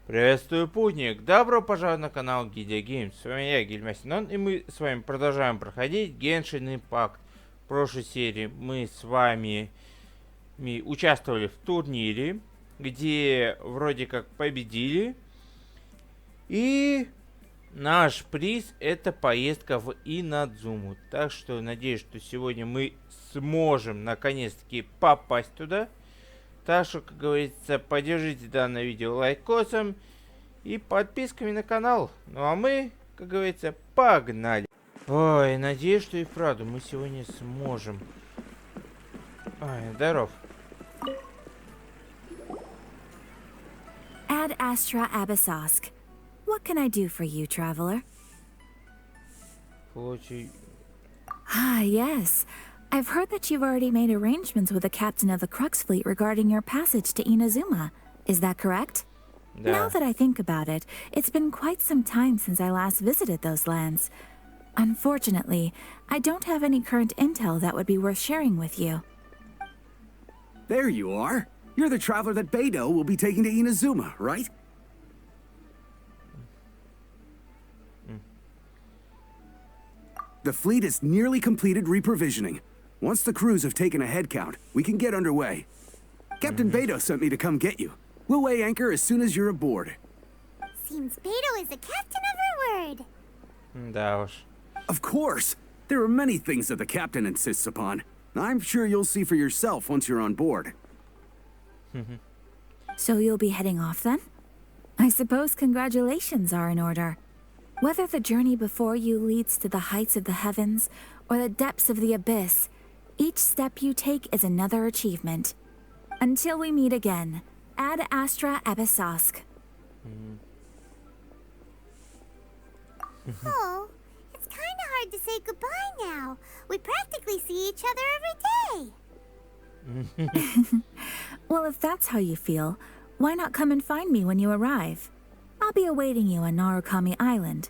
Приветствую, путник! Добро пожаловать на канал Гильдия. С вами я, Гильдия, и мы с вами продолжаем проходить Genshin Impact. В прошлой серии мы с вами участвовали в турнире, где вроде как победили. И наш приз — это поездка в Инадзуму. Так что надеюсь, что сегодня мы сможем наконец-таки попасть туда. Так что, как говорится, поддержите данное видео лайкосом и подписками на канал. Ну а мы, как говорится, погнали. Ой, надеюсь, что и вправду мы сегодня сможем. Ой, здоров. Ad Astra Abyssosque. What can I do for you, traveler? Ah, yes. I've heard that you've already made arrangements with the captain of the Crux fleet regarding your passage to Inazuma. Is that correct? Да. Now that I think about it, it's been quite some time since I last visited those lands. Unfortunately, I don't have any current intel that would be worth sharing with you. There you are. You're the traveler that Beidou will be taking to Inazuma, right? The fleet is nearly completed reprovisioning. Once the crews have taken a head count, we can get underway. Captain Beidou sent me to come get you. We'll weigh anchor as soon as you're aboard. Seems Beidou is the captain of her word. Да уж. Of course. There are many things that the captain insists upon. I'm sure you'll see for yourself once you're on board. So you'll be heading off then? I suppose congratulations are in order. Whether the journey before you leads to the heights of the heavens or the depths of the abyss, each step you take is another achievement. Until we meet again, Ad Astra Abyssosque. Oh, it's kind of hard to say goodbye now. We practically see each other every day. Well, if that's how you feel, why not come and find me when you arrive? I'll be awaiting you on Narukami Island.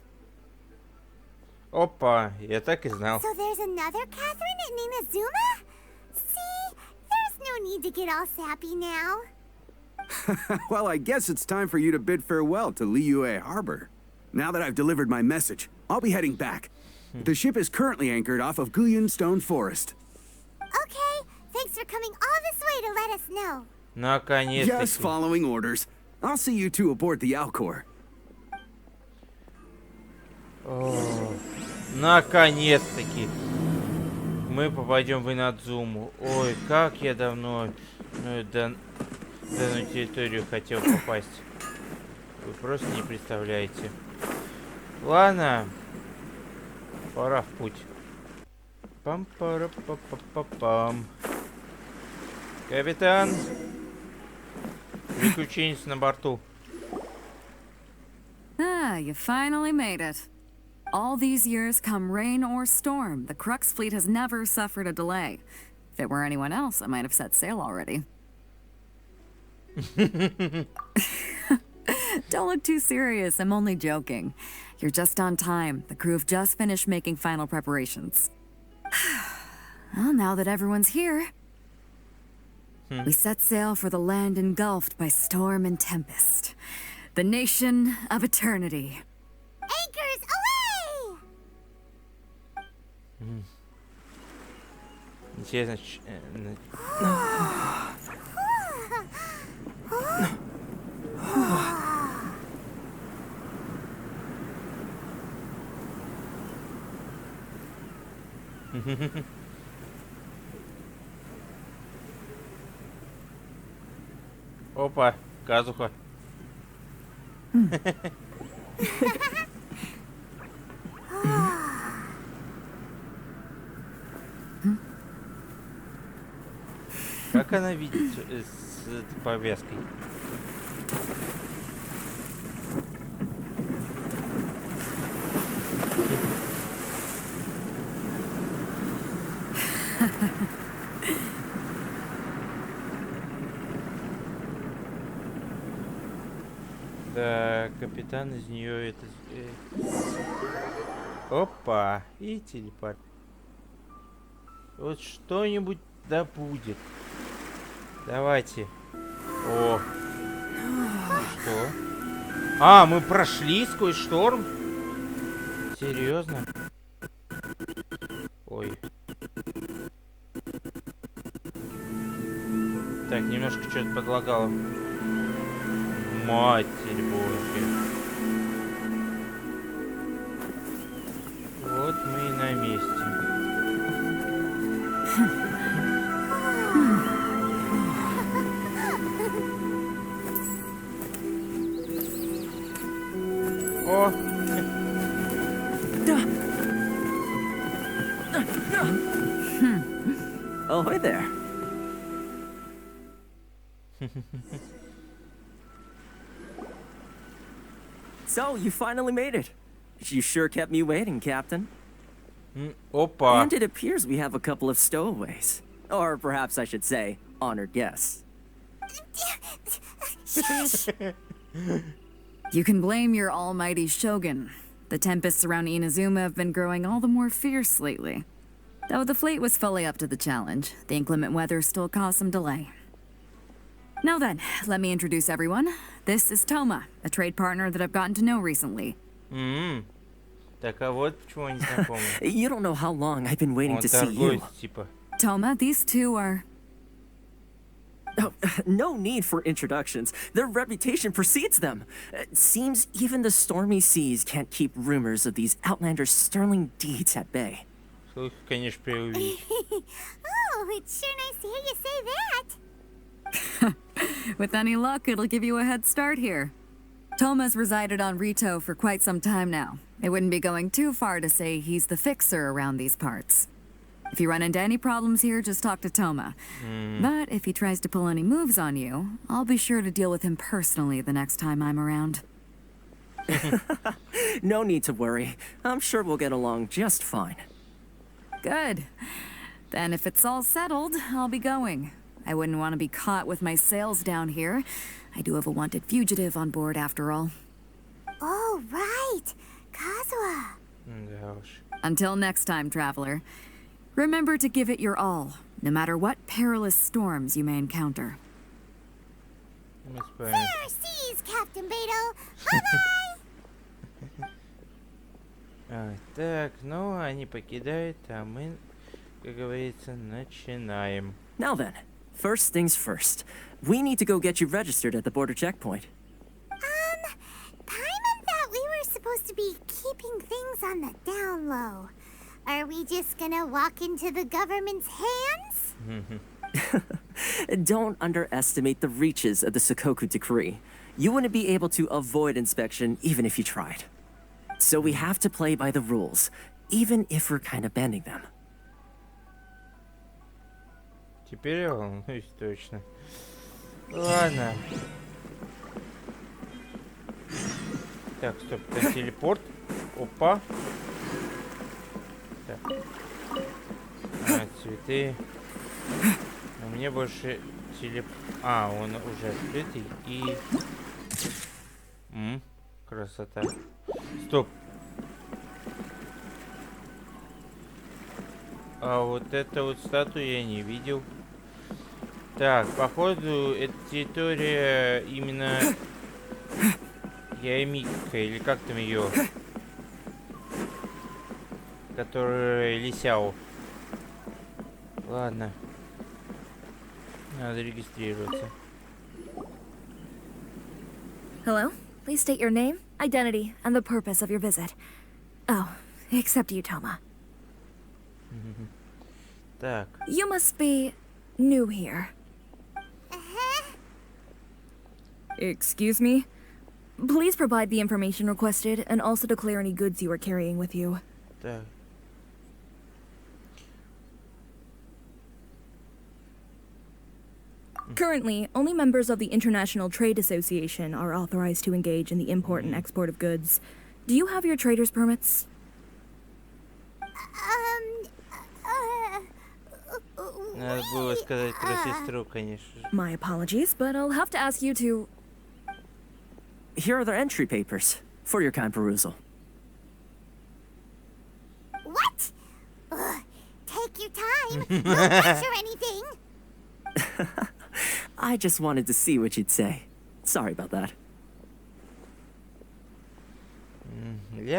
Опа, я так и знал. So there's another Catherine in Inazuma? See, there's no need to get all sappy now. Well, I guess it's time for you to bid farewell to Liyue Harbor. Now that I've delivered my message, I'll be heading back. The ship is currently anchored off of Guyun Stone Forest. Okay, thanks for coming all this way to let us know. Наконец-таки. Yes, following orders. I'll see you two aboard the Alcor. О, наконец-таки мы попадем в Инадзуму. Ой, как я давно на данную территорию хотел попасть. Вы просто не представляете. Ладно, пора в путь. Пам-пара-па-па-па-пам. Капитан, приключенец на борту. Ah, you finally made it. All these years, come rain or storm, the Crux fleet has never suffered a delay. If it were anyone else, I might have set sail already. Don't look too serious, I'm only joking. You're just on time. The crew have just finished making final preparations. Well, now that everyone's here, we set sail for the land engulfed by storm and tempest. The nation of eternity. Anchors away! Интересно, Опа, казуха. Как она видит с этой повязкой? Да, капитан из нее это... Опа, и телепорт. Вот что-нибудь да будет. Давайте. О. И что? А, мы прошли сквозь шторм? Серьезно? Ой. Так, немножко что-то подлагало. Матерь Божья. Вот мы и на месте. О! Oh, hi there. So, you finally made it. You sure kept me waiting, Captain. Опа! And it appears we have a couple of stowaways. Or perhaps I should say, honored guests. You can blame your almighty shogun. The tempests around Inazuma have been growing all the more fierce lately. Though the fleet was fully up to the challenge, the inclement weather still caused some delay. Now then, let me introduce everyone. This is Toma, a trade partner that I've gotten to know recently. Так, а вот почему они знакомы. You don't know how long I've been waiting Он to see торговец, you. типа. Toma, these two are... Oh, no need for introductions. Their reputation precedes them. Seems even the stormy seas can't keep rumors of these outlanders' sterling deeds at bay. Их, конечно, преувеличить. Oh, it's sure nice to hear you say that. With any luck, it'll give you a head start here. Toma's resided on Rito for quite some time now. It wouldn't be going too far to say he's the fixer around these parts. If you run into any problems here, just talk to Toma. But if he tries to pull any moves on you, I'll be sure to deal with him personally the next time I'm around. No need to worry. I'm sure we'll get along just fine. Good. Then if it's all settled, I'll be going. I wouldn't want to be caught with my sails down here. I do have a wanted fugitive on board after all. Oh, right. Kazuha. Да уж. Until next time, traveler. Remember to give it your all, no matter what perilous storms you may encounter. Мы справимся. Fair seas, Captain Beto. Bye-bye. Так, ну, они покидают, а мы, как говорится, начинаем. Now then, first things first. We need to go get you registered at the border checkpoint. Paimon thought we were supposed to be keeping things on the down low. Are we just gonna walk into the government's hands? Don't underestimate the reaches of the Sakoku Decree. You wouldn't be able to avoid inspection even if you tried. So we have to play by the rules, even if we're kind of bending them. Теперь я волнуюсь точно. Ладно. Так, стоп, это телепорт. Опа. Так. Цветы. У меня больше А, он уже открытый и... Красота. Стоп. А вот эту вот статую я не видел. Так, походу, это территория именно Ямика, или как там ее, которая Лисяо. Ладно. Надо регистрироваться. Hello? Please state your name, identity, and the purpose of your visit. Oh, except you, Toma. Так. You must be new here. Excuse me? Please provide the information requested and also declare any goods you are carrying with you. Так. Currently, only members of the International Trade Association are authorized to engage in the import and export of goods. Do you have your trader's permits? Надо было сказать про сестру, конечно же. My apologies, but I'll have to ask you to... Here are their entry papers for your kind perusal. What? Ugh, take your time. No rush or anything. I just wanted to see what you'd say. Sorry about that.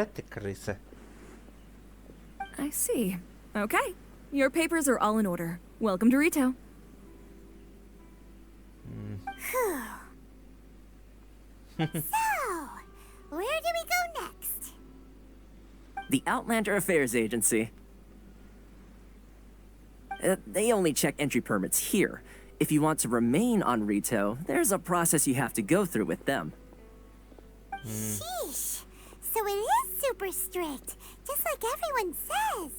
ты крыса. I see. Okay. Your papers are all in order. Welcome to Rito. So, where do we go next? The Outlander Affairs Agency. They only check entry permits here. If you want to remain on Rito, there's a process you have to go through with them. Sheesh. So it is super strict, just like everyone says.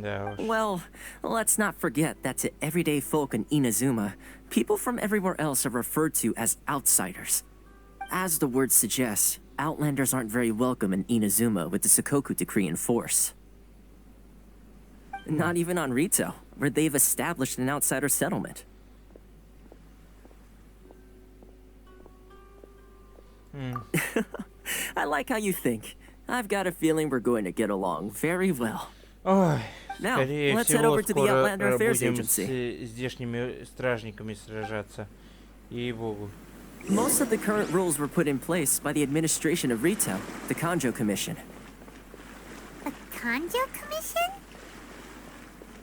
Да уж. Well, let's not forget that to everyday folk in Inazuma, people from everywhere else are referred to as outsiders. As the word suggests, Outlanders aren't very welcome in Inazuma with the Sakoku Decree in force. Not even on Rito, where they've established an outsider settlement. I like how you think. I've got a feeling we're going to get along very well. Ой, Now, скорее let's head всего, over to the скоро Outlander Affairs будем Agency. с здешними стражниками сражаться. Ей-богу. Most of the current rules were put in place by the administration of Rito, the Kanjo Commission. The Kanjo Commission?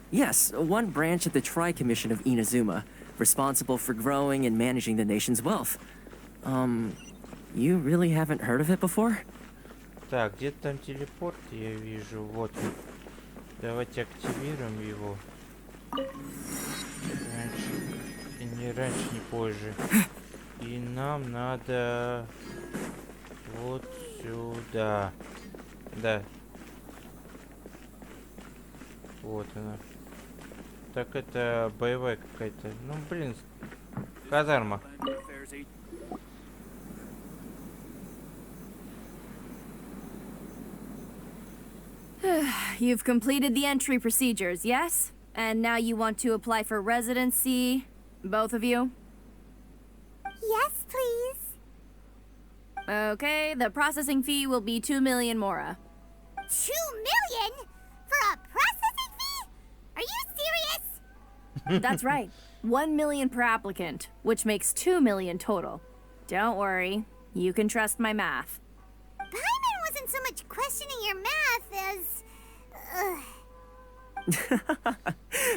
Yes, one branch of the Tri-Commission of Inazuma, responsible for growing and managing the nation's wealth. You really haven't heard of it before? Так, где-то там телепорт, я вижу. Вот он. Давайте активируем его. Раньше, не позже. И нам надо вот сюда. Да. Вот она. Так это боевая какая-то. Ну, блин, казарма. You've completed the entry procedures, yes? And now you want to apply for residency, both of you? Yes, please. Okay, the processing fee will be 2 million mora. 2 million? For a processing fee? Are you serious? That's right. 1 million per applicant, which makes 2 million total. Don't worry, you can trust my math. Paimon wasn't so much questioning your math as...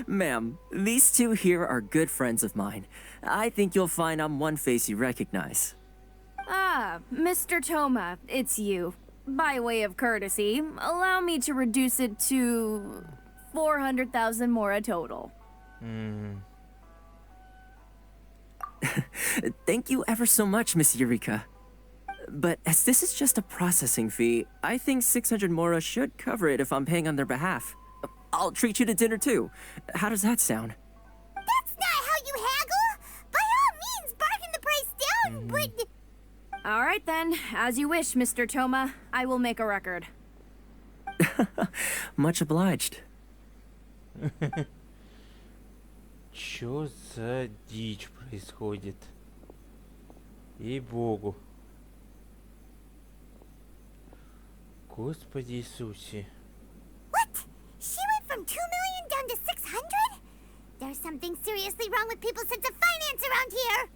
Ma'am, these two here are good friends of mine. I think you'll find I'm one face you recognize. Ah, Mr. Toma, it's you. By way of courtesy, allow me to reduce it to 400,000 mora total. Thank you ever so much, Miss Eureka. But as this is just a processing fee, I think 600 mora should cover it if I'm paying on their behalf. I'll treat you to dinner too. How does that sound? That's not how you haggle! By all means, bargain the price down, but... All right then, as you wish, Mr. Toma. I will make a record. Much obliged. Чё за дичь происходит? Ей-богу. Господи Иисусе. What? She went from 2 million down to 600? There's something seriously wrong with people's sense of finance around here!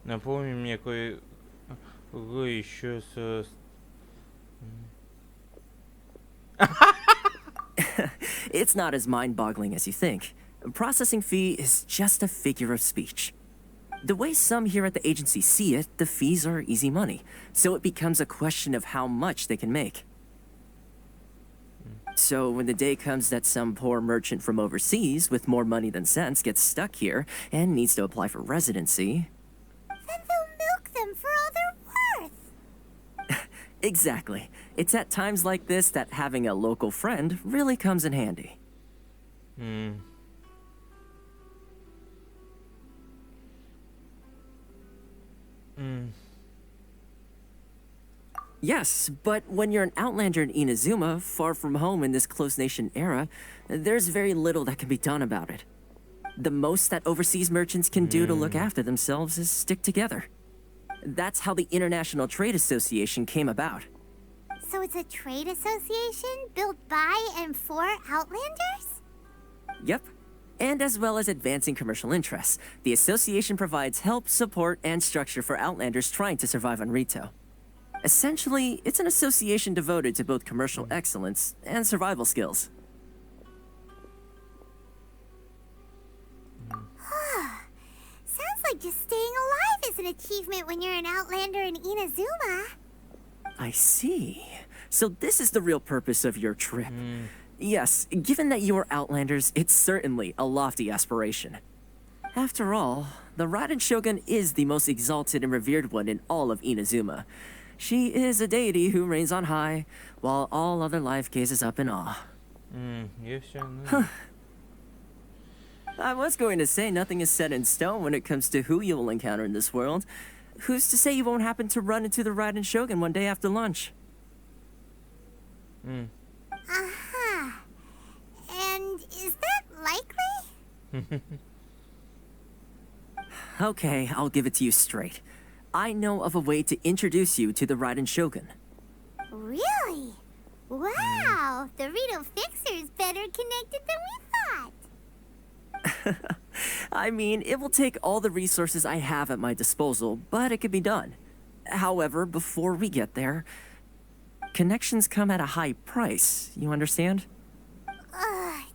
Напомни мне кое еще со... It's not as mind-boggling as you think. Processing fee is just a figure of speech. The way some here at the agency see it, the fees are easy money, so it becomes a question of how much they can make. So when the day comes that some poor merchant from overseas with more money than sense gets stuck here and needs to apply for residency... Then they'll milk them for all they're worth! Exactly. It's at times like this that having a local friend really comes in handy. Yes, but when you're an outlander in Inazuma, far from home in this close nation era, there's very little that can be done about it. The most that overseas merchants can do to look after themselves is stick together. That's how the International Trade Association came about. So it's a trade association built by and for Outlanders? Yep. And as well as advancing commercial interests, the association provides help, support, and structure for Outlanders trying to survive on Rito. Essentially, it's an association devoted to both commercial excellence and survival skills. Sounds like just staying alive is an achievement when you're an Outlander in Inazuma. I see. So this is the real purpose of your trip. Yes, given that you are Outlanders, it's certainly a lofty aspiration. After all, the Raiden Shogun is the most exalted and revered one in all of Inazuma. She is a deity who reigns on high, while all other life gazes up in awe. I was going to say nothing is set in stone when it comes to who you will encounter in this world. Who's to say you won't happen to run into the Raiden Shogun one day after lunch? Uh-huh. And is that likely? Okay, I'll give it to you straight. I know of a way to introduce you to the Raiden Shogun. Really? Wow, the Rito Fixer is better connected than we thought. I mean, it will take all the resources I have at my disposal, but it could be done. However, before we get there, connections come at a high price, you understand? Not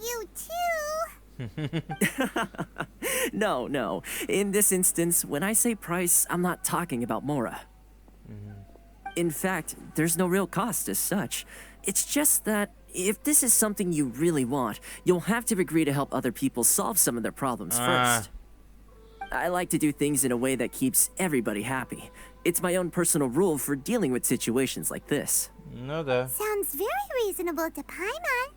you too. No. In this instance, when I say price, I'm not talking about Mora. In fact, there's no real cost as such. It's just that if this is something you really want, you'll have to agree to help other people solve some of their problems first. I like to do things in a way that keeps everybody happy. It's my own personal rule for dealing with situations like this. Sounds very reasonable to Paimon.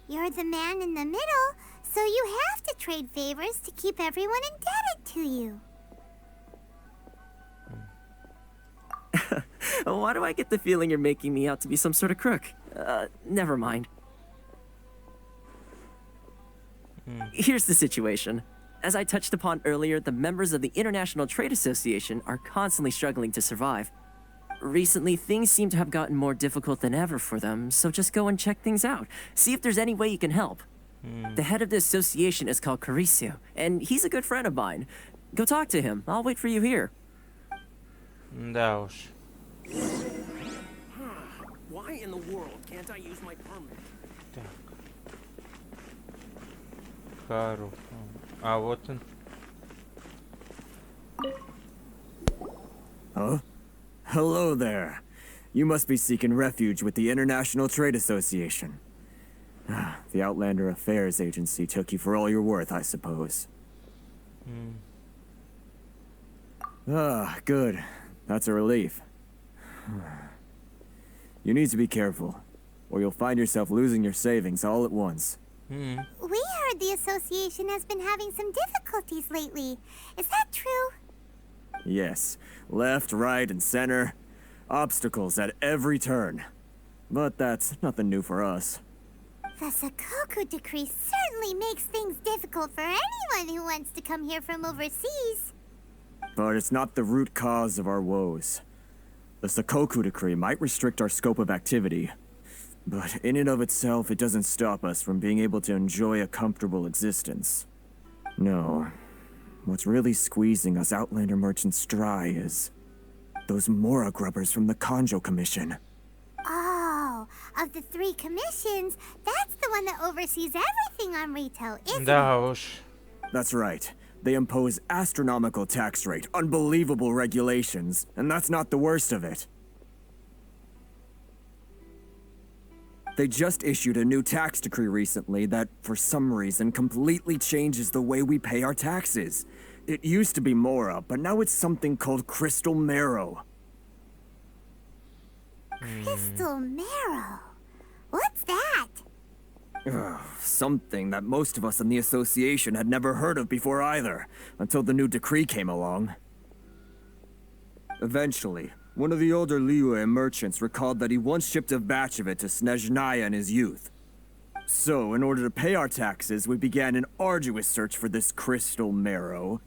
You're the man in the middle, so you have to trade favors to keep everyone indebted to you. Why do I get the feeling you're making me out to be some sort of crook? Never mind. Here's the situation. As I touched upon earlier, the members of the International Trade Association are constantly struggling to survive. Recently, things seem to have gotten more difficult than ever for them, so just go and check things out. See if there's any way you can help. The head of the association is called Carisio, and he's a good friend of mine. Go talk to him. I'll wait for you here. Да уж. Why in the world can't I use my permit? Хару. А вот он. Huh? Hello there. You must be seeking refuge with the International Trade Association. The Outlander Affairs Agency took you for all you're worth, I suppose. Good. That's a relief. You need to be careful, or you'll find yourself losing your savings all at once. We heard the association has been having some difficulties lately. Is that true? Yes. Left, right, and center. Obstacles at every turn. But that's nothing new for us. The Sakoku decree certainly makes things difficult for anyone who wants to come here from overseas. But it's not the root cause of our woes. The Sakoku decree might restrict our scope of activity, but in and of itself, it doesn't stop us from being able to enjoy a comfortable existence. No. What's really squeezing us Outlander merchants dry is those Mora grubbers from the Kanjo Commission. Oh, of the 3 commissions, that's the one that oversees everything on Rito, isn't it? Да уж. That's right. They impose astronomical tax rate, unbelievable regulations, and that's not the worst of it. They just issued a new tax decree recently that, for some reason, completely changes the way we pay our taxes. It used to be Mora, but now it's something called Crystal Marrow. Crystal Marrow. What's that? Something that most of us in the association had never heard of before either, until the new decree came along. Eventually, one of the older Liyue merchants recalled that he once shipped a batch of it to Snezhnaya in his youth. So, in order to pay our taxes, we began an arduous search for this Crystal Marrow.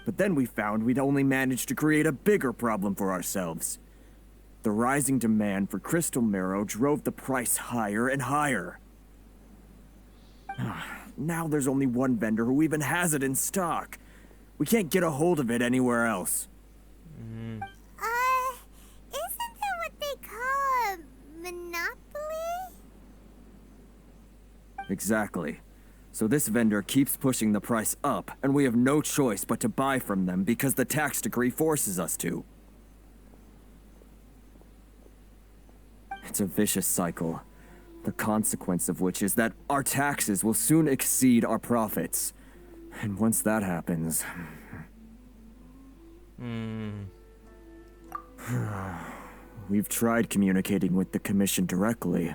But then we found we'd only managed to create a bigger problem for ourselves. The rising demand for Crystal Marrow drove the price higher and higher. Now there's only one vendor who even has it in stock. We can't get a hold of it anywhere else. Isn't that what they call a monopoly? Exactly. So this vendor keeps pushing the price up, and we have no choice but to buy from them because the tax decree forces us to. It's a vicious cycle, the consequence of which is that our taxes will soon exceed our profits. And once that happens... We've tried communicating with the Commission directly,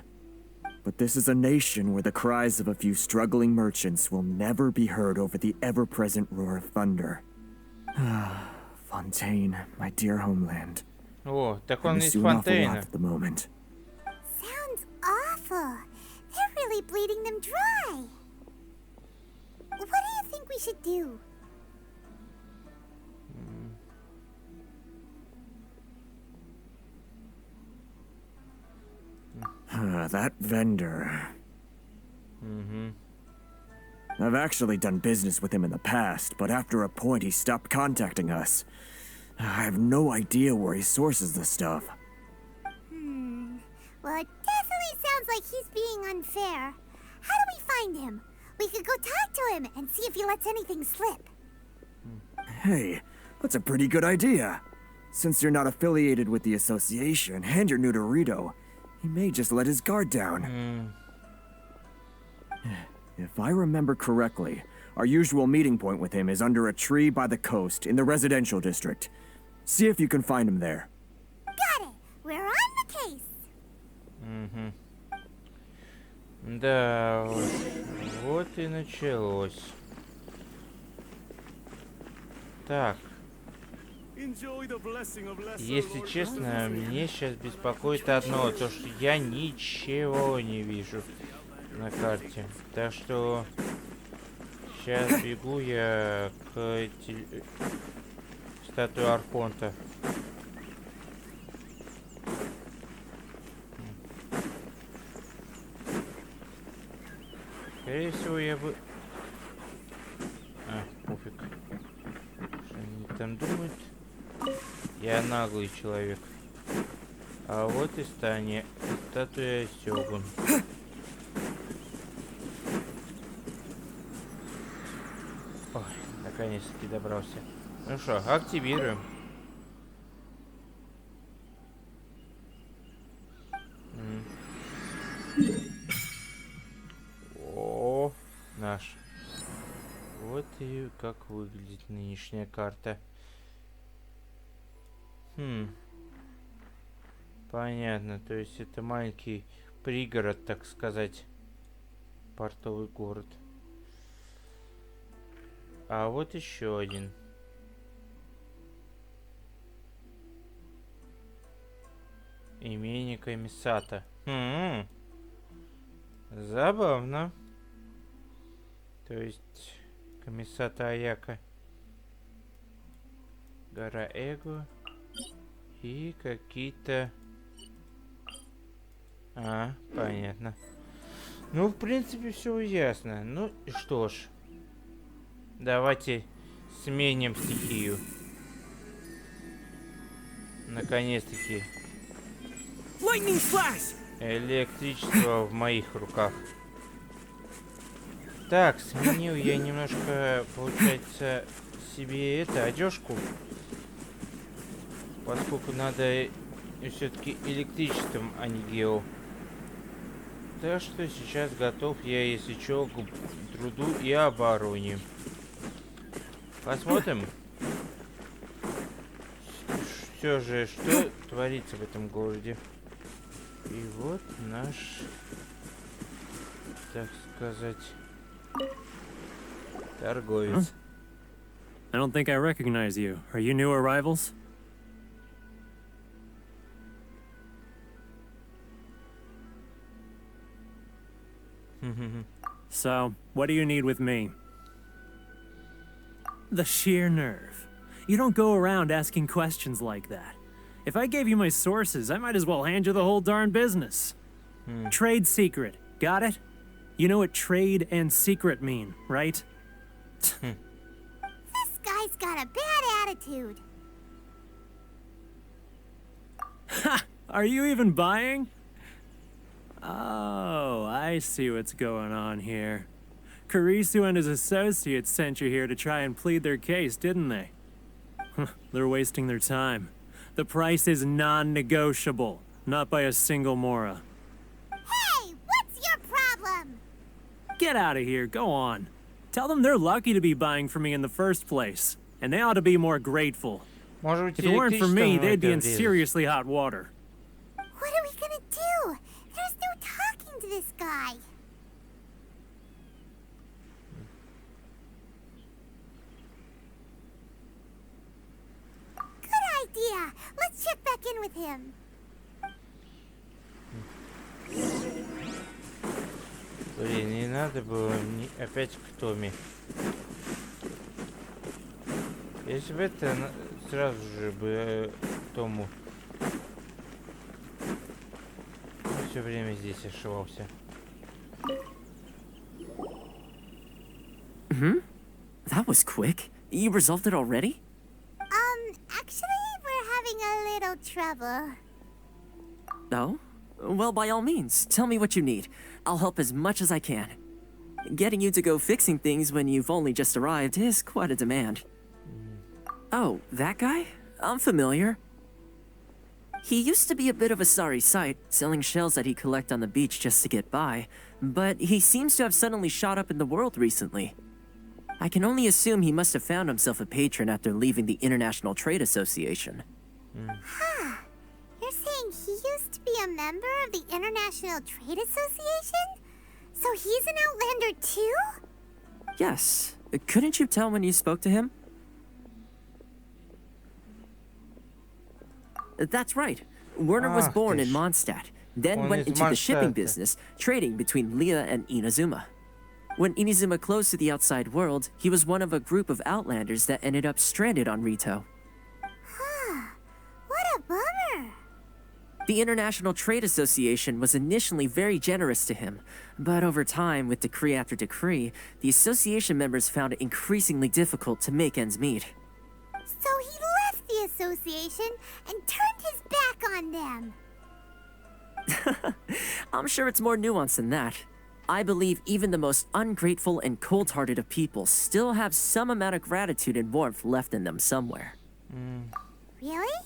but this is a nation where the cries of a few struggling merchants will never be heard over the ever-present roar of thunder. Fontaine, my dear homeland. О, так I он miss из you an awful lot Фонтейна. at the moment. Sounds awful. They're really bleeding them dry. What do you think we should do? That vendor. I've actually done business with him in the past, but after a point he stopped contacting us. I have no idea where he sources the stuff. Well, it definitely sounds like he's being unfair. How do we find him? We could go talk to him and see if he lets anything slip. Hey, that's a pretty good idea. Since you're not affiliated with the association and you're new to Rito, he may just let his guard down. If I remember correctly, our usual meeting point with him is under a tree by the coast in the residential district. See if you can find him there. Got it. We're on the case. Да, вот и началось. Так, если честно, мне сейчас беспокоит одно, то что я ничего не вижу на карте. Так что сейчас бегу я к статуе Архонта. Скорее всего, я бы... пофиг. Что они там думают? Я наглый человек. А вот и статуя Сёгун. Ой, наконец-таки добрался. Ну что, активируем. О, наш. Вот и как выглядит нынешняя карта. Понятно, то есть это маленький пригород, так сказать. Портовый город. А вот еще один. Имение комиссата. Забавно. То есть комиссата Аяка. Гора Эго. И какие-то... понятно. Ну, в принципе, все ясно. Ну, что ж. Давайте сменим стихию. Наконец-таки. Электричество в моих руках. Так, сменил я немножко, получается, себе одежку. Поскольку надо все-таки электричеством, а не гео. Так что сейчас готов я, если что, к труду и обороне. Посмотрим. Все же, что творится в этом городе. И вот наш, так сказать, торговец. I don't think I recognize you. Are you new arrivals? So, what do you need with me? The sheer nerve. You don't go around asking questions like that. If I gave you my sources, I might as well hand you the whole darn business. Trade secret. Got it? You know what trade and secret mean, right? This guy's got a bad attitude. Ha! Are you even buying? Oh, I see what's going on here. Kurisu and his associates sent you here to try and plead their case, didn't they? They're wasting their time. The price is non-negotiable, not by a single Mora. Hey, what's your problem? Get out of here, go on. Tell them they're lucky to be buying from me in the first place, and they ought to be more grateful. Может быть, If it weren't for me, электричеством they'd be это in врезать. seriously hot water. What are we gonna do? There's no talking to this guy. Good idea. Let's check back in with him. Блин, не надо было опять к Томе. Если бы это сразу же бы Тому. Все время здесь ошивался. That was quick. You resolved it already? Actually, we're having a little trouble. Oh? Well, by all means, tell me what you need. I'll help as much as I can. Getting you to go fixing things when you've only just arrived is quite a demand. Oh, that guy? I'm familiar. He used to be a bit of a sorry sight, selling shells that he collect on the beach just to get by, but he seems to have suddenly shot up in the world recently. I can only assume he must have found himself a patron after leaving the International Trade Association. You're saying he used to be a member of the International Trade Association? So he's an Outlander too? Yes. Couldn't you tell when you spoke to him? That's right. Werner was Ах born ты in ж. Mondstadt, then Он went из into the shipping Mondstadта. business, trading between Leah and Inazuma. When Inazuma closed to the outside world, he was one of a group of Outlanders that ended up stranded on Rito. What a bummer. The International Trade Association was initially very generous to him, but over time, with decree after decree, the association members found it increasingly difficult to make ends meet. So he left the association and turned his back on them. I'm sure it's more nuanced than that. I believe even the most ungrateful and cold-hearted of people still have some amount of gratitude and warmth left in them somewhere. Really?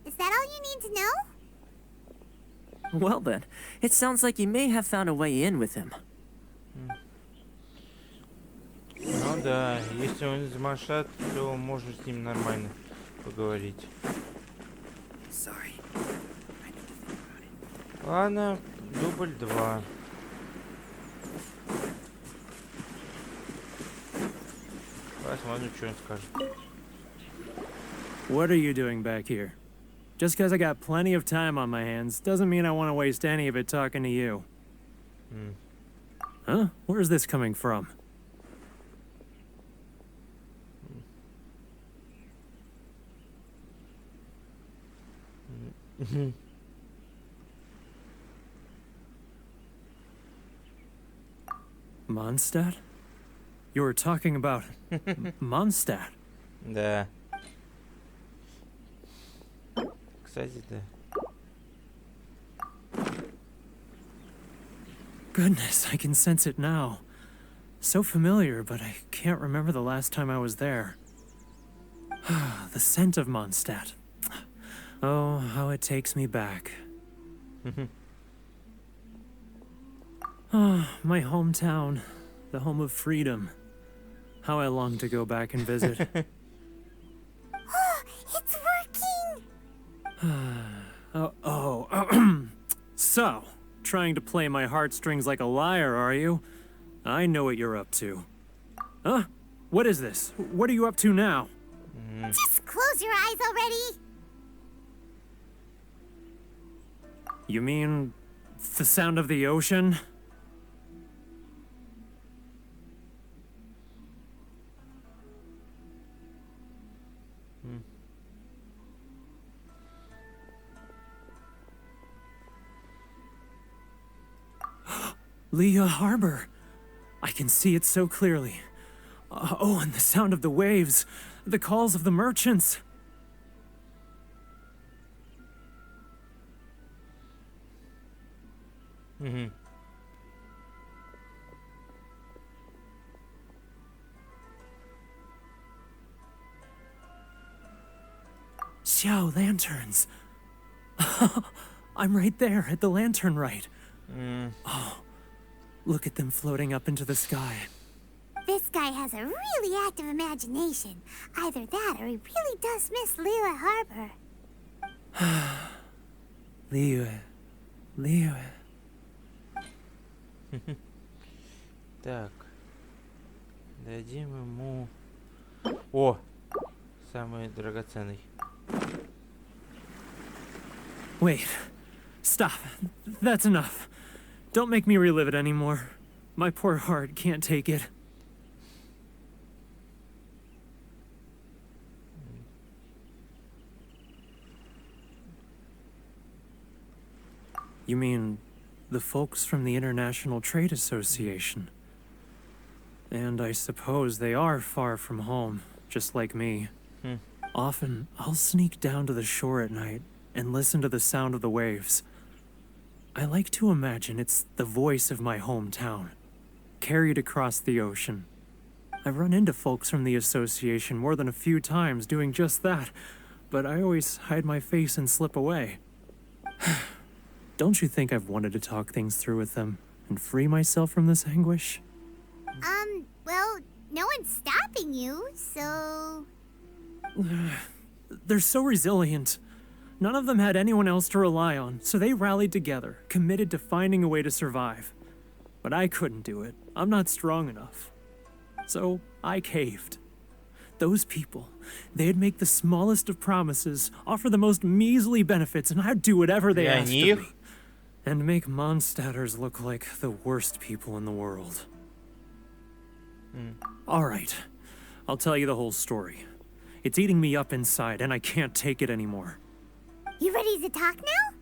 Is that all you need to know? Well then, it sounds like you may have found a way in with him. Ну да, если он из Маншат, то можно с ним нормально поговорить. Sorry. Ладно, дубль 2. Посмотрим, что он скажет. What are you doing back here? Just because I got plenty of time on my hands doesn't mean I want to waste any of it talking to you. Huh? Where's this coming from? Mondstadt? You were talking about Mondstadt. Да. Кстати, да. Goodness, I can sense it now. So familiar, but I can't remember the last time I was there. The scent of Mondstadt. Oh, how it takes me back. Oh, my hometown, the home of freedom. How I long to go back and visit. It's working! So, trying to play my heartstrings like a liar, are you? I know what you're up to. Huh? What is this? What are you up to now? Just close your eyes already! You mean the sound of the ocean? Leah Harbor. I can see it so clearly. Oh, and the sound of the waves, the calls of the merchants. Xiao lanterns. I'm right there at the lantern right. Oh, look at them floating up into the sky. This guy has a really active imagination. Either that or he really does miss Liyue Harbor. Liyue. Так. Дадим ему... О! Самый драгоценный. Wait. Stop. That's enough. Don't make me relive it anymore. My poor heart can't take it. You mean the folks from the International Trade Association? And I suppose they are far from home, just like me. Often, I'll sneak down to the shore at night and listen to the sound of the waves. I like to imagine it's the voice of my hometown, carried across the ocean. I've run into folks from the association more than a few times doing just that, but I always hide my face and slip away. Don't you think I've wanted to talk things through with them and free myself from this anguish? Well, no one's stopping you, so... They're so resilient. None of them had anyone else to rely on, so they rallied together, committed to finding a way to survive. But I couldn't do it. I'm not strong enough. So I caved. Those people, they'd make the smallest of promises, offer the most measly benefits, and I'd do whatever they asked of me. And make Mondstadters look like the worst people in the world. All right, I'll tell you the whole story. It's eating me up inside, and I can't take it anymore. You ready to talk now?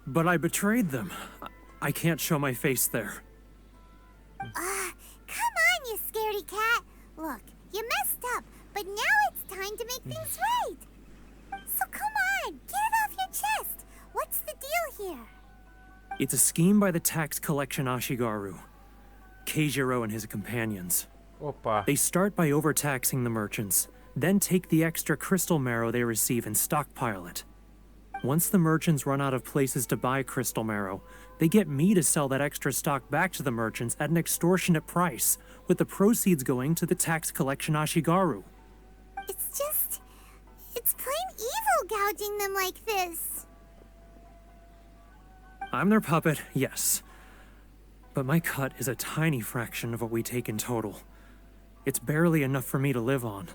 But I betrayed them. I can't show my face there. Come on, you scaredy cat. Look, you messed up, but now it's time to make things right. So come on, get it off your chest. What's the deal here? It's a scheme by the tax collection Ashigaru, Keijiro and his companions. Опа. They start by overtaxing the merchants, then take the extra crystal marrow they receive and stockpile it. Once the merchants run out of places to buy crystal marrow, they get me to sell that extra stock back to the merchants at an extortionate price, with the proceeds going to the tax collection Ashigaru. It's plain evil gouging them like this. I'm their puppet, yes. But my cut is a tiny fraction of what we take in total. It's barely enough for me to live on.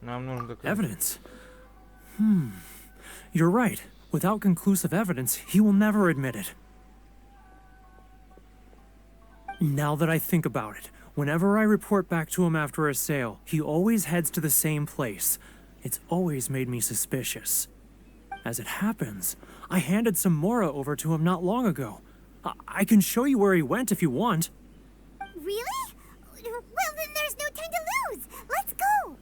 Нам нужно доказать. Evidence? You're right. Without conclusive evidence, he will never admit it. Now that I think about it, whenever I report back to him after a sale, he always heads to the same place. It's always made me suspicious. As it happens, I handed some Mora over to him not long ago. I can show you where he went if you want. Really? Well, then there's no time to lose. Let's go.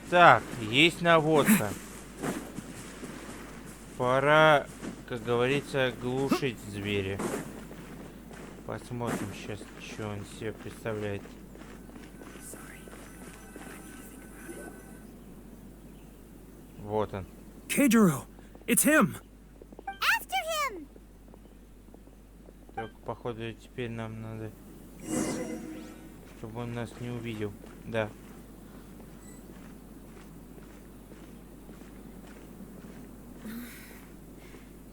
Так, есть наводка. Пора, как говорится, глушить зверя. Посмотрим сейчас, что он себе представляет. Вот он. Keijiro, it's him. After him. Только, походу, теперь нам надо, чтобы он нас не увидел. Да.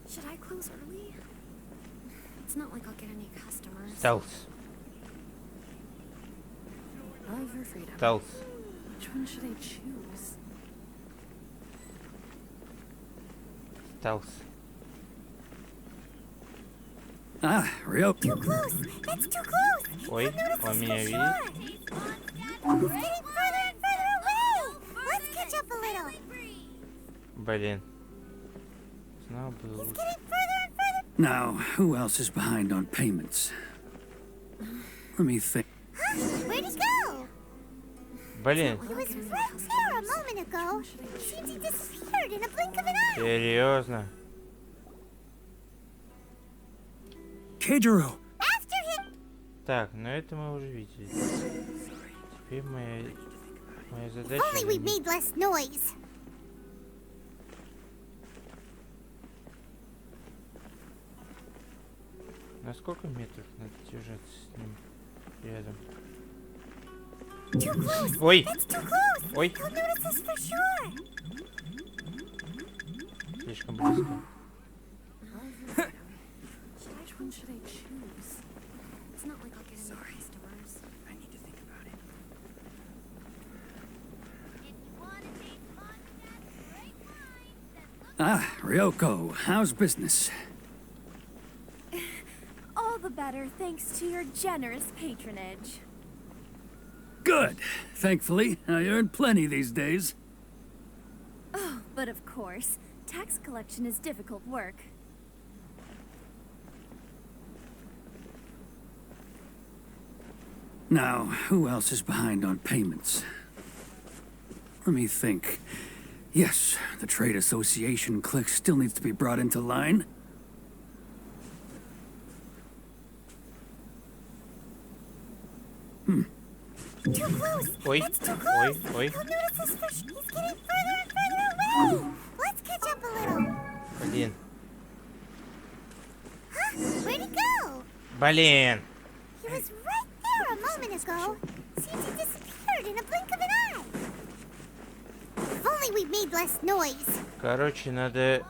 Should I close early? It's not like I'll get any customers. Stealth. Love or freedom? Stealth. Which one should I choose? Stealth. Ah, real. Too close. That's too close. Ой, он меня видит. He's getting further and further away. Let's catch up a little. Блин. Знал бы He's лучше. getting further and further. Now, who else is behind on payments? Let me think. Huh? Where'd he go? Блин, He was right there a moment ago. Seems he disappeared in a blink of an eye. серьезно. Keijiro! After him. Так, ну это мы уже видели. Теперь моя задача... Only we made less noise. На сколько метров надо держаться с ним рядом? Too close. Ой, That's too close. ой, He'll notice us for sure. слишком близко. Which one should I choose? It's not like I'll get any customers. I need to think about it. Ah, Ryoko, how's business? All the better thanks to your generous patronage. Good. Thankfully, I earn plenty these days. Oh, but of course, tax collection is difficult work. Now, who else is behind on payments? Let me think. Yes, the Trade Association clique still needs to be brought into line. Too close. Ой, That's too ой, close. ой. He'll notice us for sure. He's getting further and further away. Let's catch up a little. Блин, Huh? Where'd he go? блин. He was right there a moment ago. Seems he disappeared in a blink of an eye. If only we made less noise. Короче, надо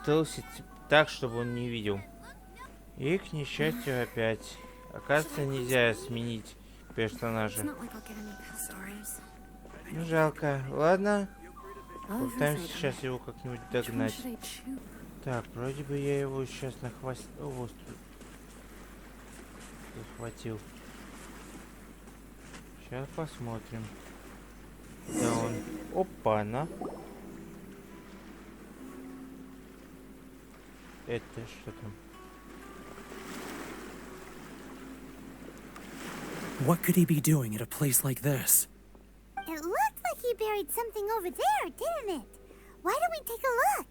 стелсить так, чтобы он не видел. И, к несчастью, опять. Оказывается, нельзя сменить персонажа. It's not like I'll get any customers. Ну, жалко. Ладно, Oh, попытаемся сейчас его как-нибудь Which one догнать. should I choose? Так, вроде бы я его сейчас на хвост... захватил. Сейчас посмотрим. Да он... Опа-на. Это что там? What could he be doing at a place like this? It looked like he buried something over there, didn't it? Why don't we take a look?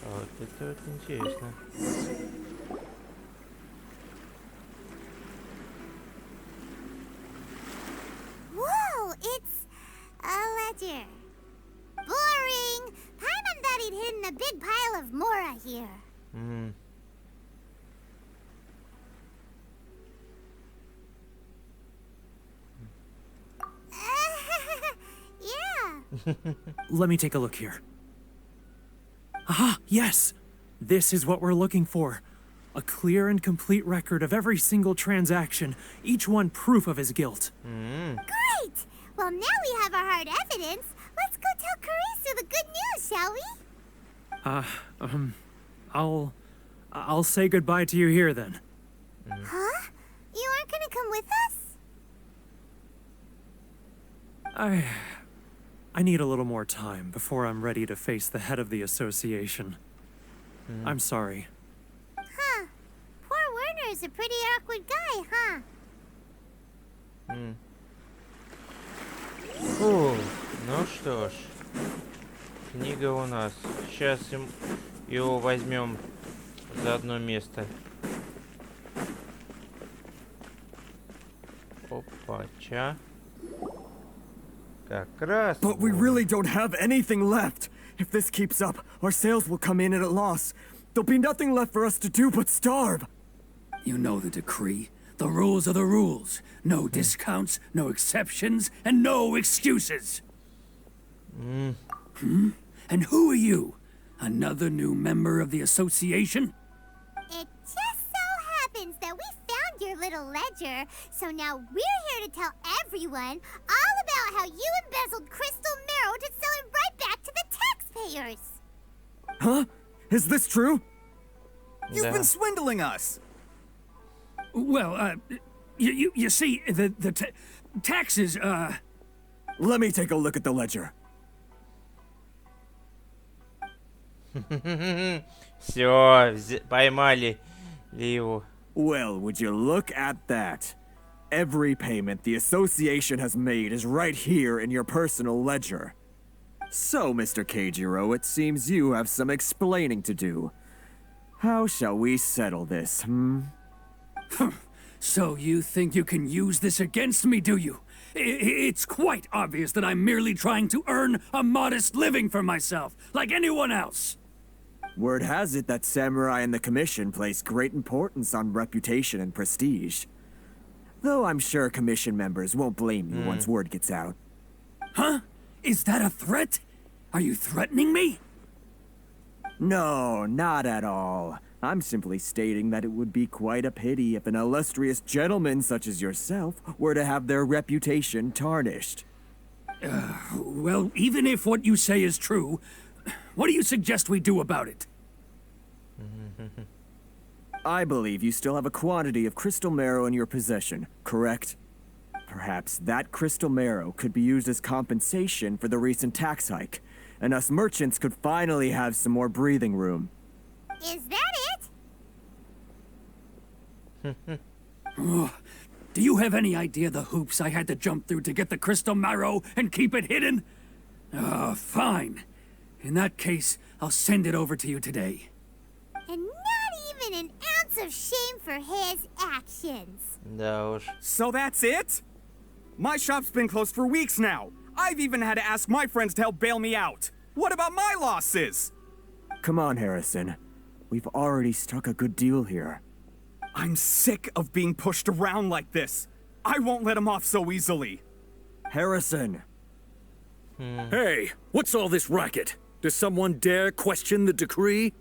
А вот это вот интересно. Whoa, it's a ledger. Boring. Paimon thought he'd hidden a big pile of Mora here. Мгм. Yeah. Let me take a look here. Aha, yes! This is what we're looking for. A clear and complete record of every single transaction, each one proof of his guilt. Great. Well, now we have our hard evidence. Let's go tell Karisu the good news, shall we? I'll say goodbye to you here then. Huh? You aren't gonna come with us? I need a little more time before I'm ready to face the head of the association. I'm sorry. Huh. Poor Werner's a pretty awkward guy, huh? Фу, ну что ж. Книга у нас. Сейчас его возьмем за одно место. Опа-ча. Как раз. But we really don't have anything left. If this keeps up, our sales will come in at a loss. There'll be nothing left for us to do but starve. You know the decree. The rules are the rules. No discounts, no exceptions, and no excuses. And who are you? Another new member of the association? It just so happens that we found your little ledger, so now we're here to tell everyone all about how you embezzled crystal marrow to sell it right back to the taxpayers. Huh? Is this true? You've Да. been swindling us. Well, you see, the taxes, Let me take a look at the ledger. Все, поймали Ливу. Well, would you look at that? Every payment the association has made is right here in your personal ledger. So, Mr. Keijiro, it seems you have some explaining to do. How shall we settle this, so you think you can use this against me, do you? It's quite obvious that I'm merely trying to earn a modest living for myself, like anyone else. Word has it that samurai and the commission place great importance on reputation and prestige. Though I'm sure commission members won't blame you once word gets out. Huh? Is that a threat? Are you threatening me? No, not at all. I'm simply stating that it would be quite a pity if an illustrious gentleman such as yourself were to have their reputation tarnished. Well, even if what you say is true, what do you suggest we do about it? I believe you still have a quantity of crystal marrow in your possession, correct? Perhaps that crystal marrow could be used as compensation for the recent tax hike, and us merchants could finally have some more breathing room. Is that it? Do you have any idea the hoops I had to jump through to get the crystal marrow and keep it hidden? Fine. In that case, I'll send it over to you today. And not even an ounce of shame for his actions. Да уж. So that's it? My shop's been closed for weeks now. I've even had to ask my friends to help bail me out. What about my losses? Come on, Harrison. We've already struck a good deal here. I'm sick of being pushed around like this. I won't let him off so easily. Harrison! Hey, what's all this racket? Does someone dare question the decree?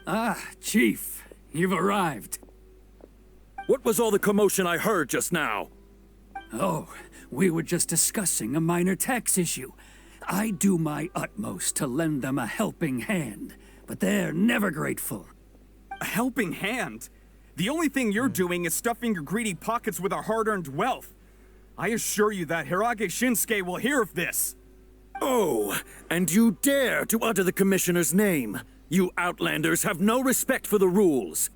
Ah, Chief, you've arrived. What was all the commotion I heard just now? Oh, we were just discussing a minor tax issue. I do my utmost to lend them a helping hand, but they're never grateful. A helping hand? The only thing you're doing is stuffing your greedy pockets with our hard-earned wealth. I assure you that Hirage Shinsuke will hear of this. Oh, and you dare to utter the commissioner's name. You outlanders have no respect for the rules.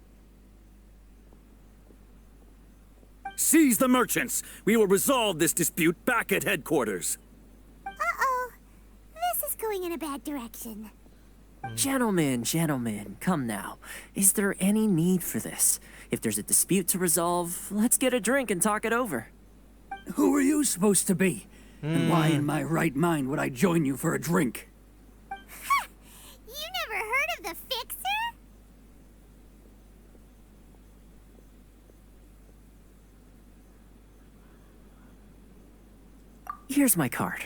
Seize the merchants. We will resolve this dispute back at headquarters. Uh-oh. This is going in a bad direction. Gentlemen, come now. Is there any need for this? If there's a dispute to resolve, let's get a drink and talk it over. Who are you supposed to be? And why in my right mind would I join you for a drink? You never heard of the Fixer? Here's my card.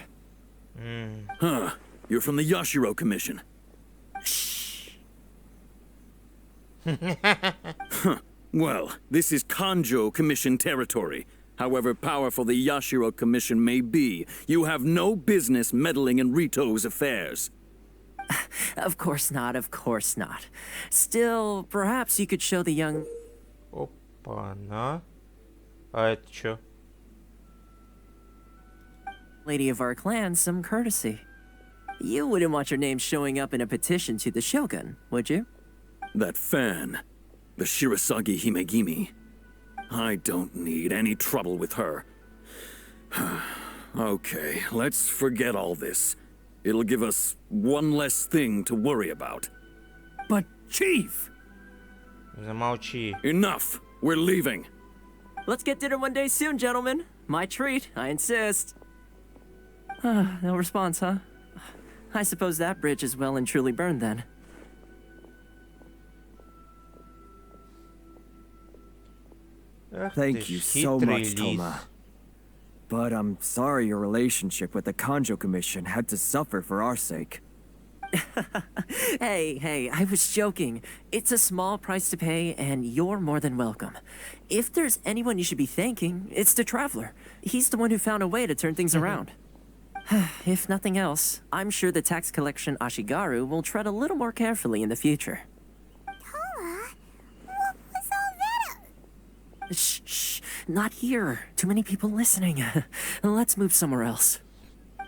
Huh. You're from the Yashiro Commission. Huh. Well, this is Kanjo Commission territory. However powerful the Yashiro Commission may be, you have no business meddling in Rito's affairs. Of course not, of course not. Still, perhaps you could show the young... Опа-на. А это чё? lady of our clan some courtesy. You wouldn't want your name showing up in a petition to the Shogun, would you? That fan, the Shirasagi Himegimi. I don't need any trouble with her. Okay, let's forget all this. It'll give us one less thing to worry about. But, Chief! Замолчи. Enough! We're leaving. Let's get dinner one day soon, gentlemen. My treat, I insist. No response, huh? I suppose that bridge is well and truly burned then. Ах Thank ты you ж so хитрый much, лис. Toma. But I'm sorry your relationship with the Kanjo Commission had to suffer for our sake. Hey, I was joking. It's a small price to pay, and you're more than welcome. If there's anyone you should be thanking, it's the Traveler. He's the one who found a way to turn things around. If nothing else, I'm sure the tax collection Ashigaru will tread a little more carefully in the future. Toma, what was all that? Shh, not here. Too many people listening. Let's move somewhere else.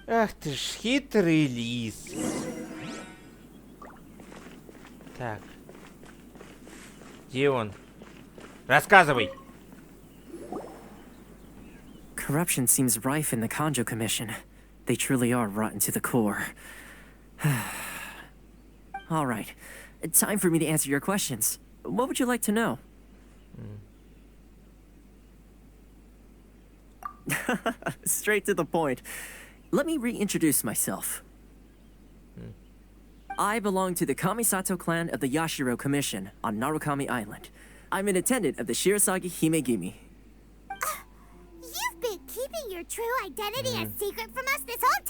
Ах ты ж хитрый лис. Так. Где он? Рассказывай. Corruption seems rife in the Kanjo Commission. They truly are rotten to the core. All right. Time for me to answer your questions. What would you like to know? Straight to the point. Let me reintroduce myself. I belong to the Kamisato clan of the Yashiro Commission on Narukami Island. I'm an attendant of the Shirasagi Himegimi. You've been keeping your true identity a secret from us this whole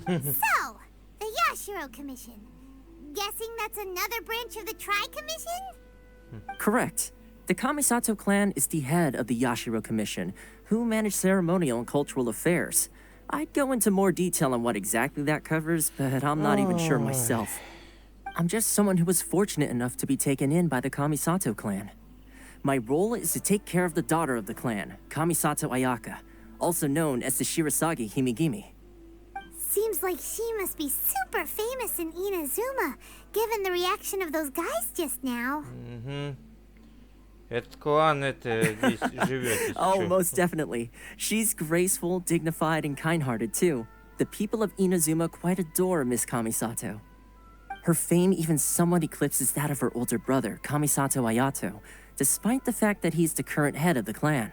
time? So, the Yashiro Commission. Guessing that's another branch of the Tri-Commission? Correct. The Kamisato clan is the head of the Yashiro Commission, who manage ceremonial and cultural affairs. I'd go into more detail on what exactly that covers, but I'm not even sure myself. I'm just someone who was fortunate enough to be taken in by the Kamisato clan. My role is to take care of the daughter of the clan, Kamisato Ayaka, also known as the Shirasagi Himegimi. Seems like she must be super famous in Inazuma, given the reaction of those guys just now. Этот клан здесь живет. Oh, most definitely. She's graceful, dignified, and kind-hearted too. The people of Inazuma quite adore Miss Kamisato. Her fame even somewhat eclipses that of her older brother, Kamisato Ayato, despite the fact that he's the current head of the clan.